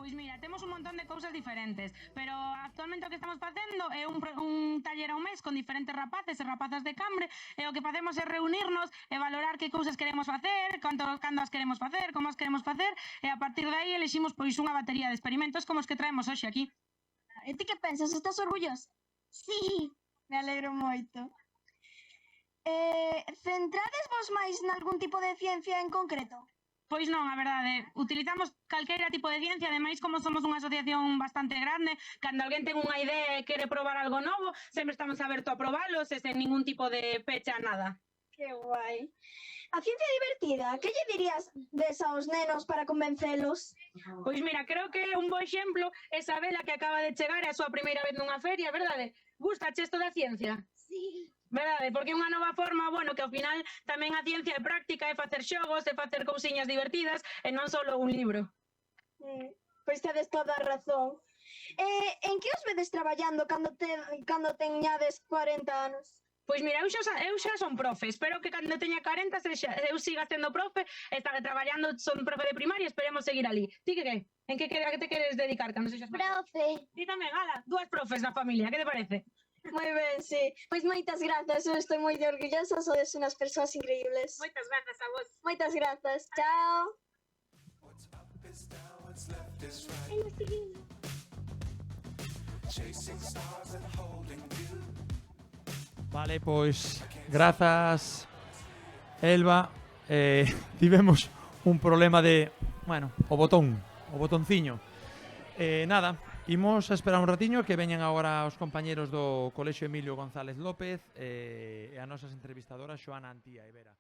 Pois mira, temos un montón de cousas diferentes, pero actualmente o que estamos facendo é un taller ao mes con diferentes rapaces e rapazas de Cambre, e o que facemos é reunirnos e valorar que cousas queremos facer, cando as queremos facer, como as queremos facer, e a partir de aí eliximos pois unha batería de experimentos como os que traemos hoxe aquí. E ti que pensas? Estás orgullosa? Sí, Me alegro moito. Centrades vos máis nalgún tipo de ciencia en concreto? Pois non, a verdade, utilizamos calquera tipo de ciencia, ademais como somos unha asociación bastante grande, cando alguén ten unha idea e quere probar algo novo, sempre estamos abertos a probalos e sen ningún tipo de pecha nada. Que guai. A ciencia divertida, que lle dirías aos nenos para convencelos? Pois mira, creo que un bo exemplo é Sabela que acaba de chegar e a súa primeira vez nunha feria, verdade? Gustache isto da ciencia? sí. Verdade, porque é unha nova forma, bueno, que ao final tamén a ciencia é práctica, é facer xogos, é facer cousiñas divertidas e non só un libro. Pois tedes toda a razón. En que os vedes traballando cando teñades 40 anos? Pois mira, eu xa son profe, espero que cando teña 40 eu siga sendo profe, estaré traballando, son profe de primaria, esperemos seguir ali. Ti que? En que te queres dedicar cando sexas profe? Profe. Ti tamén, ala, dúas profes na familia, que te parece? Moi ben, sí. Pois moitas grazas, eu estou moi orgullosa, sodes unhas persoas increíbles. Moitas grazas a vos. Moitas grazas. Chao. Vale, pois grazas, Elba. Tivemos un problema de, bueno, o botonciño. Nada, imos a esperar un ratiño que veñan agora os compañeros do Colexio Emilio González López e a nosas entrevistadoras Xoana Antía e Vera.